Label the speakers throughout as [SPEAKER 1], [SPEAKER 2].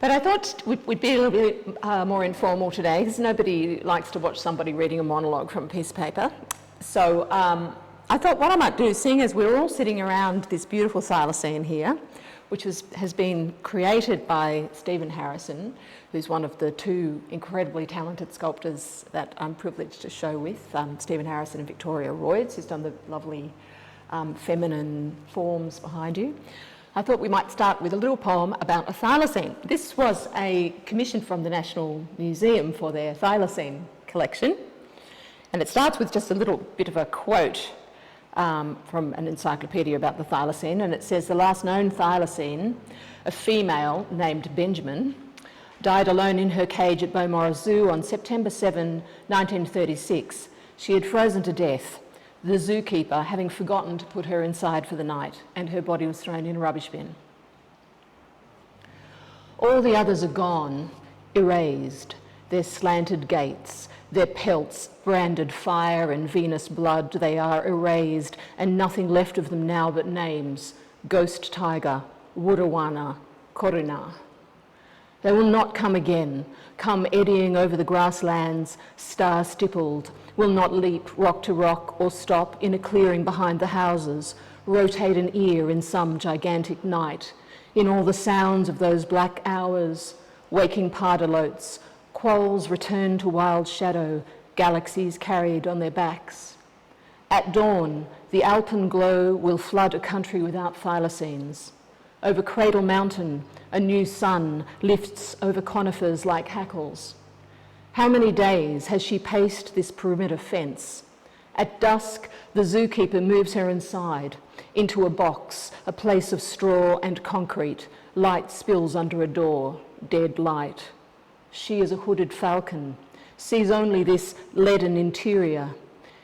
[SPEAKER 1] But I thought we'd be a little bit more informal today, because nobody likes to watch somebody reading a monologue from a piece of paper. So I thought what I might do, seeing as we're all sitting around this beautiful thylacine here, which has been created by Stephen Harrison, who's one of the two incredibly talented sculptors that I'm privileged to show with, Stephen Harrison and Victoria Royds, who's done the lovely feminine forms behind you. I thought we might start with a little poem about a thylacine. This was a commission from the National Museum for their thylacine collection, and it starts with just a little bit of a quote from an encyclopedia about the thylacine, and it says, "The last known thylacine, a female named Benjamin, died alone in her cage at Beaumaris Zoo on September 7, 1936. She had frozen to death, the zookeeper having forgotten to put her inside for the night, and her body was thrown in a rubbish bin. All the others are gone, erased, their slanted gaits, their pelts branded fire and Venus blood, they are erased, and nothing left of them now but names, Ghost Tiger, Wurawana, Koruna. They will not come again, come eddying over the grasslands, star-stippled, will not leap rock to rock or stop in a clearing behind the houses, rotate an ear in some gigantic night, in all the sounds of those black hours, waking pardalotes, quolls return to wild shadow, galaxies carried on their backs. At dawn, the alpenglow will flood a country without thylacines. Over Cradle Mountain, a new sun lifts over conifers like hackles. How many days has she paced this perimeter fence? At dusk, the zookeeper moves her inside, into a box, a place of straw and concrete. Light spills under a door, dead light. She is a hooded falcon, sees only this leaden interior.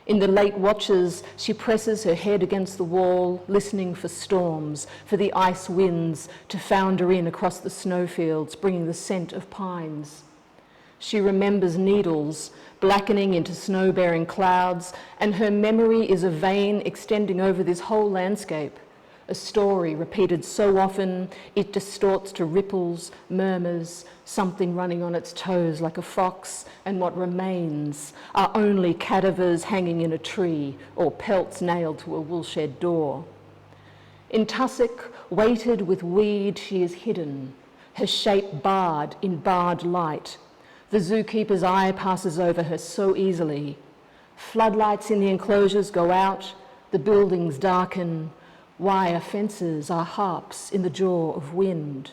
[SPEAKER 1] In the late watches, she presses her head against the wall, listening for storms, for the ice winds to founder in across the snowfields, bringing the scent of pines. She remembers needles blackening into snow-bearing clouds, and her memory is a vein extending over this whole landscape, a story repeated so often it distorts to ripples, murmurs, something running on its toes like a fox, and what remains are only cadavers hanging in a tree or pelts nailed to a woolshed door. In tussock, weighted with weed, she is hidden, her shape barred in barred light. The zookeeper's eye passes over her so easily. Floodlights in the enclosures go out, the buildings darken, wire fences are harps in the jaw of wind.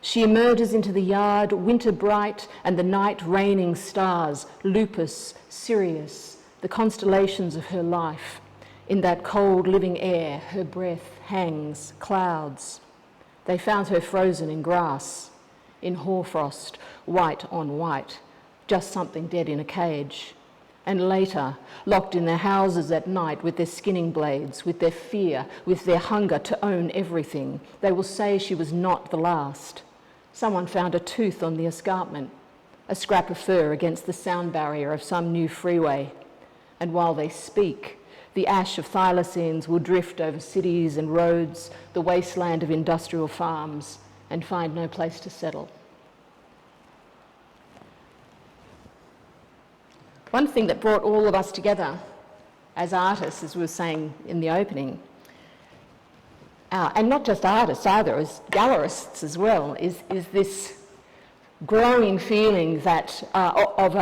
[SPEAKER 1] She emerges into the yard, winter bright, and the night raining stars, Lupus, Sirius, the constellations of her life. In that cold living air, her breath hangs, clouds. They found her frozen in grass, in hoarfrost, white on white, just something dead in a cage. And later, locked in their houses at night with their skinning blades, with their fear, with their hunger to own everything, they will say she was not the last. Someone found a tooth on the escarpment, a scrap of fur against the sound barrier of some new freeway. And while they speak, the ash of thylacines will drift over cities and roads, the wasteland of industrial farms, and find no place to settle. One thing that brought all of us together as artists, as we were saying in the opening, and not just artists either, as gallerists as well, is this growing feeling that of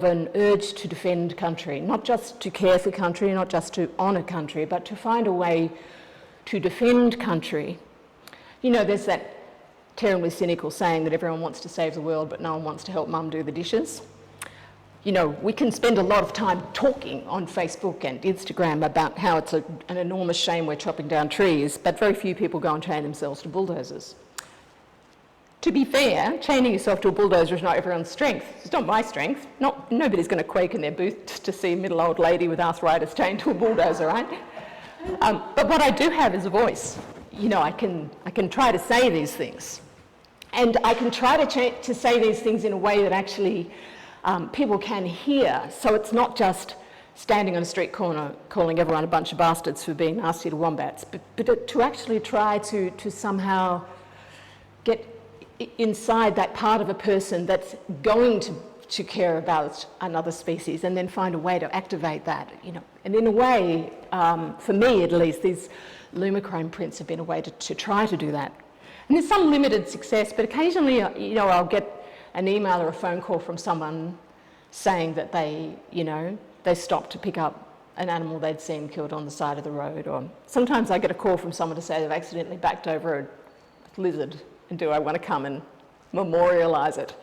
[SPEAKER 1] an urge to defend country, not just to care for country, not just to honour country, but to find a way to defend country. You know, there's that terribly cynical saying that everyone wants to save the world, but no one wants to help mum do the dishes. You know, we can spend a lot of time talking on Facebook and Instagram about how it's an enormous shame we're chopping down trees, but very few people go and chain themselves to bulldozers. To be fair, chaining yourself to a bulldozer is not everyone's strength. It's not my strength. Nobody's going to quake in their boots to see a middle old lady with arthritis chained to a bulldozer, right? But what I do have is a voice. You know, I can try to say these things. And I can try to say these things in a way that actually people can hear. So it's not just standing on a street corner calling everyone a bunch of bastards for being nasty to wombats, but to actually try to somehow get inside that part of a person that's going to care about another species, and then find a way to activate that, you know. And in a way, for me at least, these lumichrome prints have been a way to try to do that. And there's some limited success, but occasionally, you know, I'll get an email or a phone call from someone saying that they stopped to pick up an animal they'd seen killed on the side of the road. Or sometimes I get a call from someone to say they've accidentally backed over a lizard, and do I want to come and memorialise it?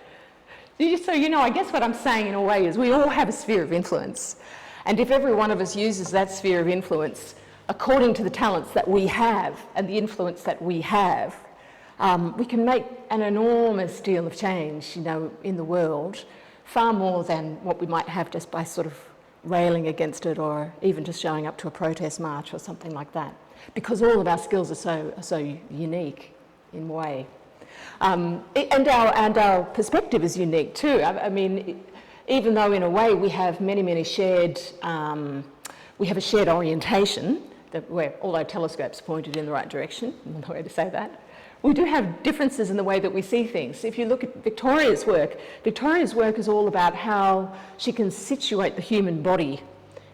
[SPEAKER 1] So, you know, I guess what I'm saying in a way is we all have a sphere of influence. And if every one of us uses that sphere of influence according to the talents that we have and the influence that we have, we can make an enormous deal of change, you know, in the world, far more than what we might have just by sort of railing against it, or even just showing up to a protest march or something like that. Because all of our skills are so unique in a way. And our perspective is unique too. I mean, even though in a way we have many shared, we have a shared orientation, where all our telescopes pointed in the right direction, another way to say that, we do have differences in the way that we see things. If you look at Victoria's work is all about how she can situate the human body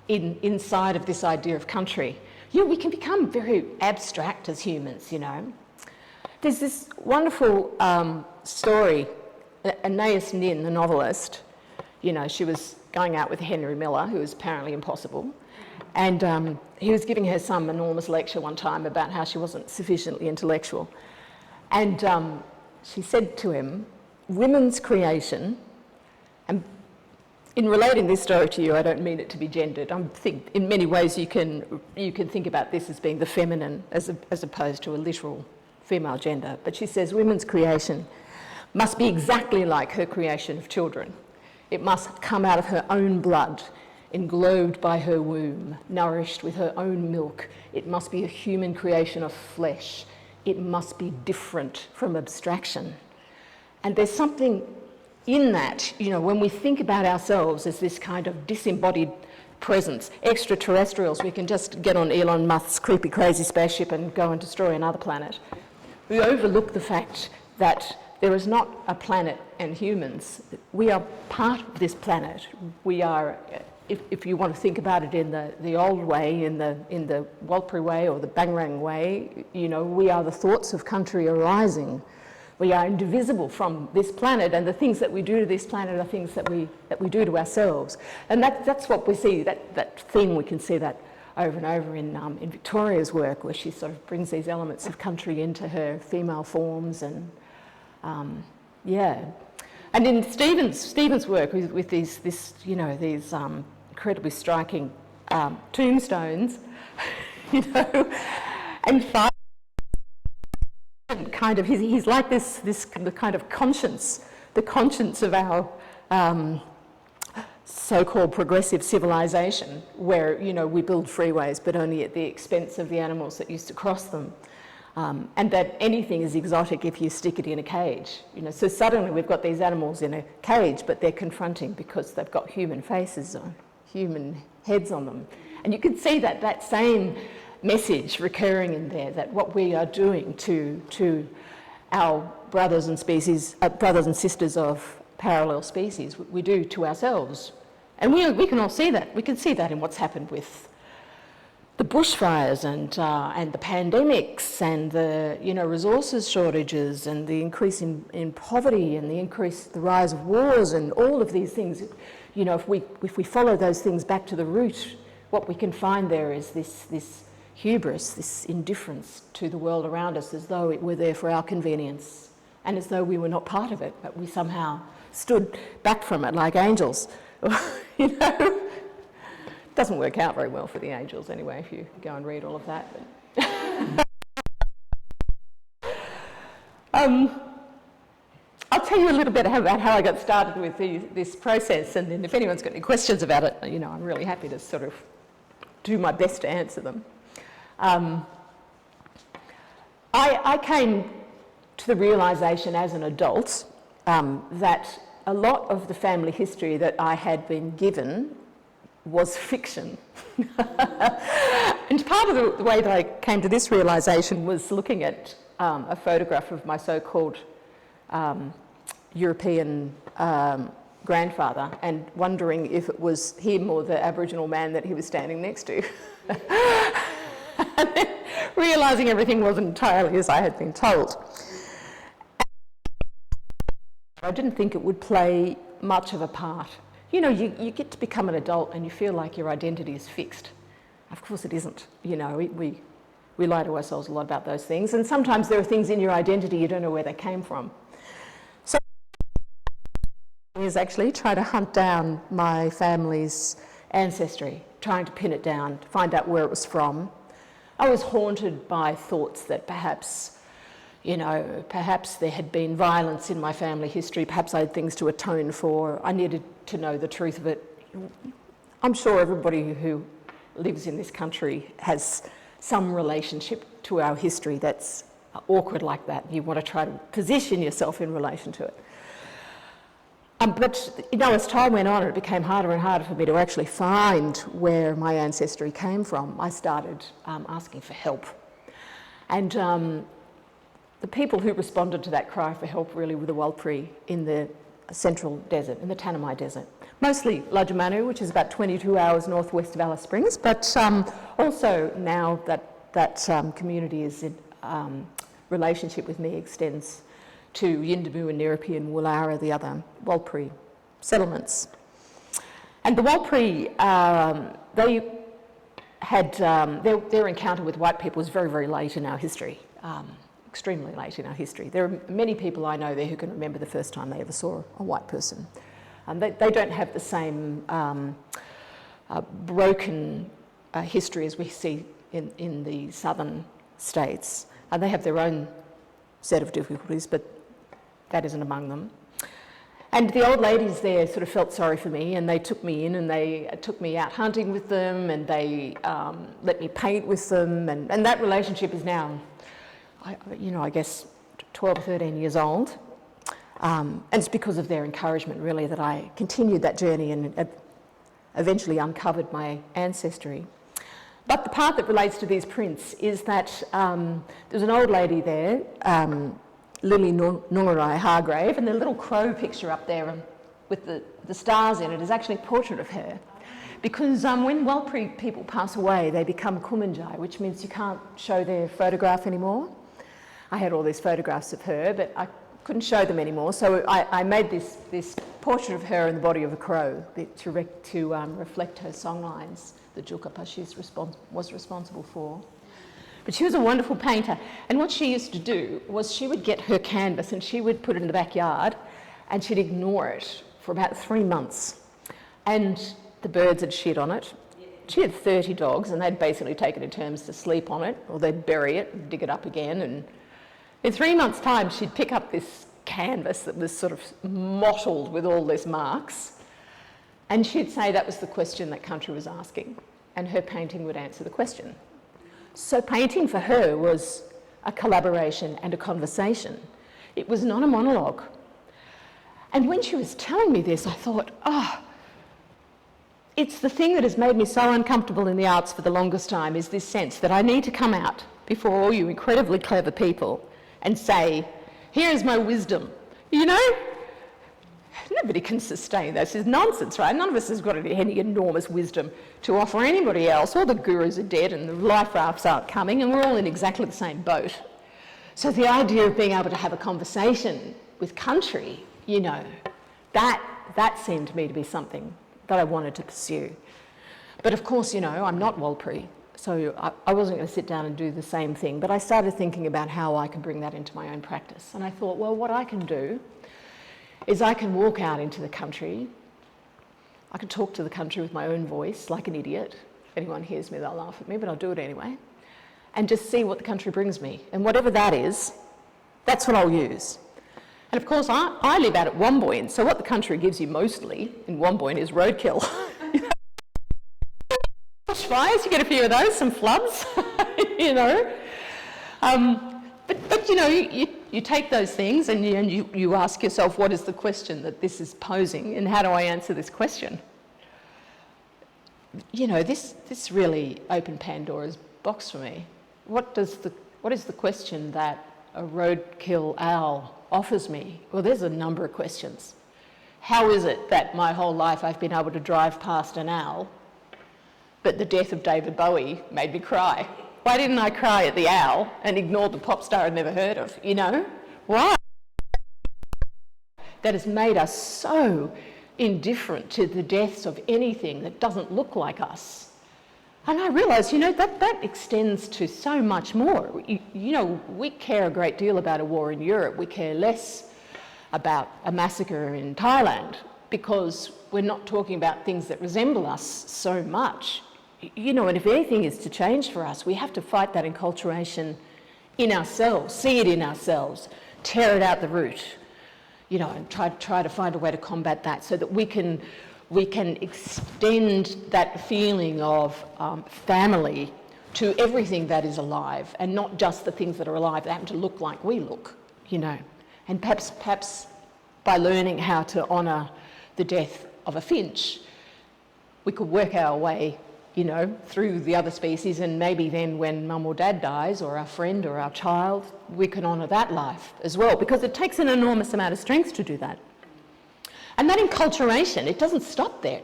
[SPEAKER 1] inside of this idea of country. You know, we can become very abstract as humans, you know. There's this wonderful story, Anais Nin, the novelist, you know, she was going out with Henry Miller, who was apparently impossible, and he was giving her some enormous lecture one time about how she wasn't sufficiently intellectual. And she said to him, women's creation, and in relating this story to you, I don't mean it to be gendered. I think in many ways you can think about this as being the feminine as opposed to a literal female gender. But she says women's creation must be exactly like her creation of children. It must come out of her own blood, englobed by her womb, nourished with her own milk. It must be a human creation of flesh. It must be different from abstraction. And there's something in that, you know, when we think about ourselves as this kind of disembodied presence, extraterrestrials, we can just get on Elon Musk's creepy, crazy spaceship and go and destroy another planet. We overlook the fact that there is not a planet and humans. We are part of this planet. We are, if you want to think about it in the old way, in the Walpurgis way or the Bangarang way, you know, we are the thoughts of country arising. We are indivisible from this planet, and the things that we do to this planet are things that we do to ourselves. And that's what we see, that theme, we can see that over and over in Victoria's work, where she sort of brings these elements of country into her female forms, and yeah. And in Stephen's work with these incredibly striking tombstones, you know, and kind of he's like the kind of conscience, the conscience of our so-called progressive civilization, where, you know, we build freeways but only at the expense of the animals that used to cross them, and that anything is exotic if you stick it in a cage. You know, so suddenly we've got these animals in a cage, but they're confronting because they've got human faces on, human heads on them, and you can see that same message recurring in there, that what we are doing to our brothers and sisters of parallel species, we do to ourselves. And we can all see that. We can see that in what's happened with the bushfires and the pandemics and the, you know, resources shortages and the increase in poverty and the rise of wars and all of these things. You know, if we follow those things back to the root, what we can find there is this hubris, this indifference to the world around us, as though it were there for our convenience and as though we were not part of it, but we somehow stood back from it like angels. You know, it doesn't work out very well for the angels anyway, if you go and read all of that. I'll tell you a little bit about how I got started with this process, and then if anyone's got any questions about it, you know, I'm really happy to sort of do my best to answer them. I came to the realisation as an adult that a lot of the family history that I had been given was fiction. And part of the way that I came to this realisation was looking at a photograph of my so-called European grandfather and wondering if it was him or the Aboriginal man that he was standing next to. And then realising everything wasn't entirely as I had been told. I didn't think it would play much of a part. You know, you get to become an adult and you feel like your identity is fixed. Of course it isn't. You know, we lie to ourselves a lot about those things, and sometimes there are things in your identity you don't know where they came from. So is actually try to hunt down my family's ancestry, trying to pin it down, to find out where it was from. I was haunted by thoughts that perhaps, you know, perhaps there had been violence in my family history, perhaps I had things to atone for. I needed to know the truth of it. I'm sure everybody who lives in this country has some relationship to our history that's awkward like that. You want to try to position yourself in relation to it. But, you know, as time went on, it became harder and harder for me to actually find where my ancestry came from. I started asking for help. And the people who responded to that cry for help really were the Warlpiri in the central desert, in the Tanami Desert. Mostly Lajamanu, which is about 22 hours northwest of Alice Springs, but also now that community is in relationship with me extends to Yindamu and Niripi and Woolara, the other Warlpiri settlements. And the Warlpiri, they had, their encounter with white people was very, very late in our history, extremely late in our history. There are many people I know there who can remember the first time they ever saw a white person. They don't have the same broken history as we see in the southern states. They have their own set of difficulties, but that isn't among them. And the old ladies there sort of felt sorry for me, and they took me in and they took me out hunting with them, and they let me paint with them, and that relationship is now, I guess 12 or 13 years old. And it's because of their encouragement really that I continued that journey and eventually uncovered my ancestry. But the part that relates to these prints is that there's an old lady there, Lily Nungarai Hargrave, and the little crow picture up there with the stars in it is actually a portrait of her. Because when Warlpiri people pass away, they become kumanjai, which means you can't show their photograph anymore. I had all these photographs of her, but I couldn't show them anymore, so I made this portrait of her in the body of a crow to reflect her songlines that Julka was responsible for. But she was a wonderful painter, and what she used to do was she would get her canvas and she would put it in the backyard and she'd ignore it for about 3 months. And the birds had shit on it. She had 30 dogs and they'd basically take it in turns to sleep on it, or they'd bury it and dig it up again. And in 3 months' time, she'd pick up this canvas that was sort of mottled with all these marks, and she'd say that was the question that country was asking, and her painting would answer the question. So painting for her was a collaboration and a conversation. It was not a monologue. And when she was telling me this, I thought, it's the thing that has made me so uncomfortable in the arts for the longest time, is this sense that I need to come out before all you incredibly clever people and say, here's my wisdom. You know, nobody can sustain that. This is nonsense, right? None of us has got any enormous wisdom to offer anybody else. All the gurus are dead and the life rafts aren't coming, and we're all in exactly the same boat. So the idea of being able to have a conversation with country, you know, that seemed to me to be something that I wanted to pursue. But of course, you know, I'm not Warlpiri, so I wasn't going to sit down and do the same thing. But I started thinking about how I could bring that into my own practice. And I thought, well, what I can do is I can walk out into the country. I can talk to the country with my own voice, like an idiot. If anyone hears me, they'll laugh at me, but I'll do it anyway. And just see what the country brings me. And whatever that is, that's what I'll use. And of course, I live out at Womboyne, so what the country gives you mostly in Womboyne is roadkill. Bushfires, you get a few of those, some floods, you know. But you know, you take those things and you ask yourself, what is the question that this is posing, and how do I answer this question? You know, this really opened Pandora's box for me. What is the question that a roadkill owl offers me? Well, there's a number of questions. How is it that my whole life I've been able to drive past an owl, but the death of David Bowie made me cry? Why didn't I cry at the owl and ignore the pop star I'd never heard of, you know? Why? That has made us so indifferent to the deaths of anything that doesn't look like us. And I realise, you know, that extends to so much more. You know, we care a great deal about a war in Europe. We care less about a massacre in Thailand because we're not talking about things that resemble us so much. You know, and if anything is to change for us, we have to fight that enculturation in ourselves, see it in ourselves, tear it out the root, you know, and try to find a way to combat that so that we can extend that feeling of family to everything that is alive, and not just the things that are alive that happen to look like we look, you know. And perhaps by learning how to honour the death of a finch, we could work our way, you know, through the other species, and maybe then when mum or dad dies, or our friend or our child, we can honour that life as well, because it takes an enormous amount of strength to do that. And that enculturation, it doesn't stop there.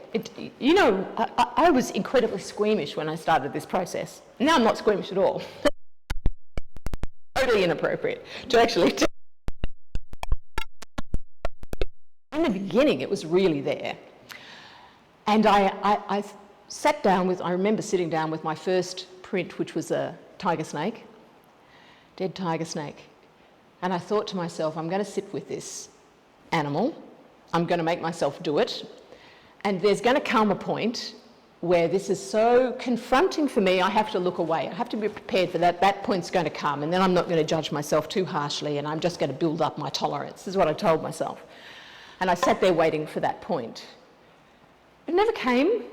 [SPEAKER 1] You know, I was incredibly squeamish when I started this process. Now I'm not squeamish at all. Totally inappropriate to actually... In the beginning, it was really there. And I sat down with, I remember sitting down with my first print, which was a tiger snake, dead tiger snake. And I thought to myself, I'm going to sit with this animal. I'm going to make myself do it. And there's going to come a point where this is so confronting for me, I have to look away. I have to be prepared for that. That point's going to come, and then I'm not going to judge myself too harshly, and I'm just going to build up my tolerance. This is what I told myself. And I sat there waiting for that point. It never came,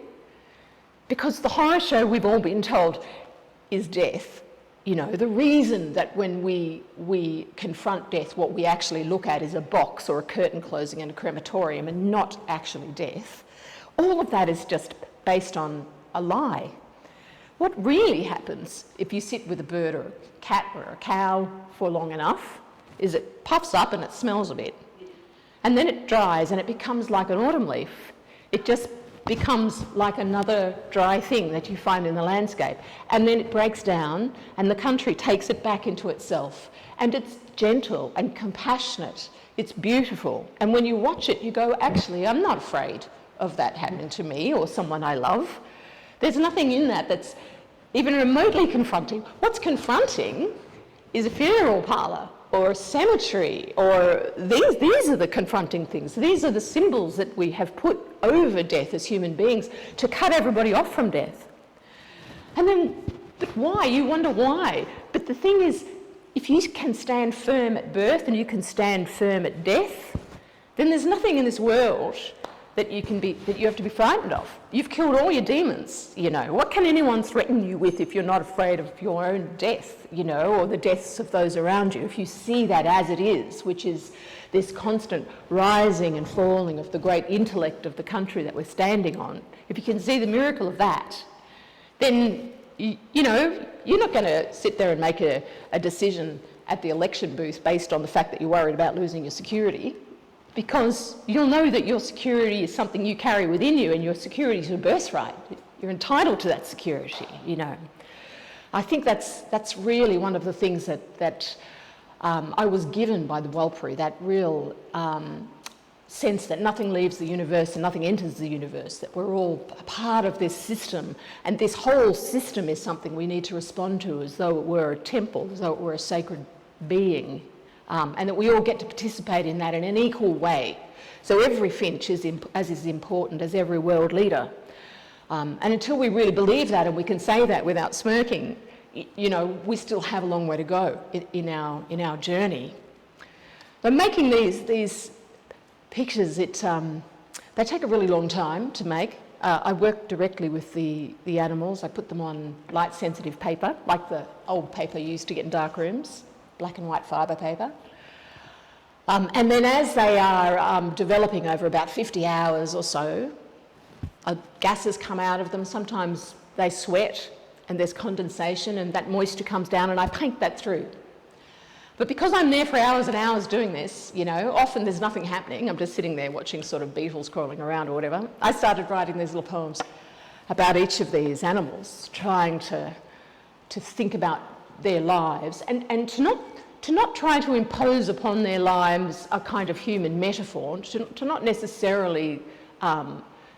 [SPEAKER 1] because the horror show we've all been told is death. You know, the reason that when we confront death, what we actually look at is a box or a curtain closing in a crematorium and not actually death. All of that is just based on a lie. What really happens if you sit with a bird or a cat or a cow for long enough is it puffs up and it smells a bit. And then it dries and it becomes like an autumn leaf. It just becomes like another dry thing that you find in the landscape. And then it breaks down and the country takes it back into itself. And it's gentle and compassionate. It's beautiful. And when you watch it, you go, actually, I'm not afraid of that happening to me or someone I love. There's nothing in that that's even remotely confronting. What's confronting is a funeral parlour or a cemetery, or these are the confronting things. These are the symbols that we have put over death as human beings to cut everybody off from death. And then, but why? You wonder why. But the thing is, if you can stand firm at birth and you can stand firm at death, then there's nothing in this world that you have to be frightened of. You've killed all your demons, you know. What can anyone threaten you with if you're not afraid of your own death, you know, or the deaths of those around you? If you see that as it is, which is this constant rising and falling of the great intellect of the country that we're standing on, if you can see the miracle of that, then, you know, you're not going to sit there and make a decision at the election booth based on the fact that you're worried about losing your security, because you'll know that your security is something you carry within you, and your security is your birthright. You're entitled to that security, you know. I think that's really one of the things that I was given by the Walpurgis, that real sense that nothing leaves the universe and nothing enters the universe, that we're all a part of this system, and this whole system is something we need to respond to as though it were a temple, as though it were a sacred being. And that we all get to participate in that in an equal way. So every finch is as important as every world leader. And until we really believe that, and we can say that without smirking, you know, we still have a long way to go in our journey. But making these pictures, they take a really long time to make. I work directly with the animals. I put them on light-sensitive paper, like the old paper used to get in dark rooms. Black and white fibre paper. And then as they are developing over about 50 hours or so, gases come out of them. Sometimes they sweat and there's condensation and that moisture comes down, and I paint that through. But because I'm there for hours and hours doing this, you know, often there's nothing happening. I'm just sitting there watching sort of beetles crawling around or whatever. I started writing these little poems about each of these animals, trying to think about their lives and to not try to impose upon their lives a kind of human metaphor, to not necessarily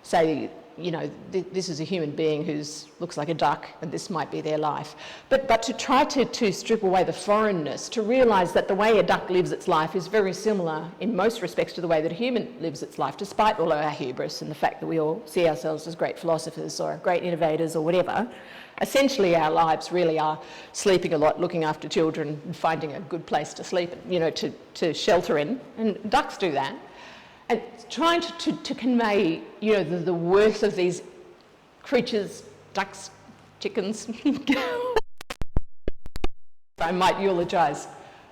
[SPEAKER 1] say, you know, this is a human being who looks like a duck and this might be their life. But to try to strip away the foreignness, to realise that the way a duck lives its life is very similar in most respects to the way that a human lives its life, despite all of our hubris and the fact that we all see ourselves as great philosophers or great innovators or whatever. Essentially our lives really are sleeping a lot, looking after children, and finding a good place to sleep, you know, to shelter in. And ducks do that. And trying to convey, you know, the worth of these creatures, ducks, chickens. I might eulogise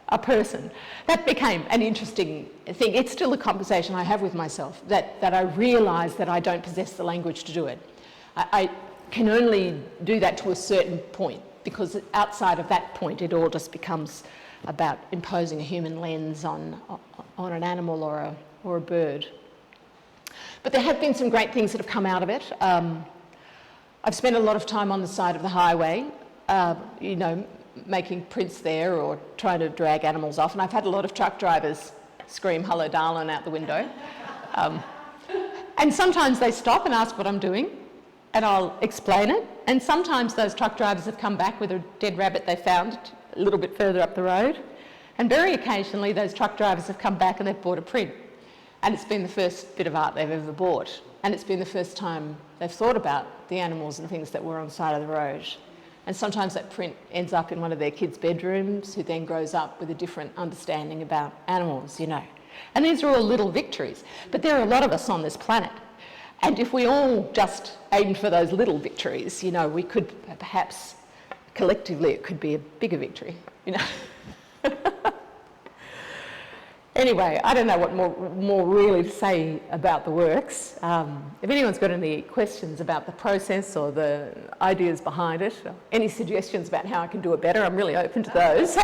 [SPEAKER 1] a person. That became an interesting thing. It's still a conversation I have with myself, that I realise that I don't possess the language to do it. I can only do that to a certain point, because outside of that point it all just becomes about imposing a human lens on an animal or a bird. But there have been some great things that have come out of it. I've spent a lot of time on the side of the highway, you know, making prints there or trying to drag animals off, and I've had a lot of truck drivers scream "Hello, darling" out the window. And sometimes they stop and ask what I'm doing, and I'll explain it. And sometimes those truck drivers have come back with a dead rabbit they found a little bit further up the road. And very occasionally those truck drivers have come back and they've bought a print. And it's been the first bit of art they've ever bought. And it's been the first time they've thought about the animals and things that were on the side of the road. And sometimes that print ends up in one of their kids' bedrooms, who then grows up with a different understanding about animals, you know. And these are all little victories. But there are a lot of us on this planet. And if we all just aimed for those little victories, you know, we could perhaps, collectively, it could be a bigger victory, you know. Anyway, I don't know what more really to say about the works. If anyone's got any questions about the process or the ideas behind it, or any suggestions about how I can do it better, I'm really open to those.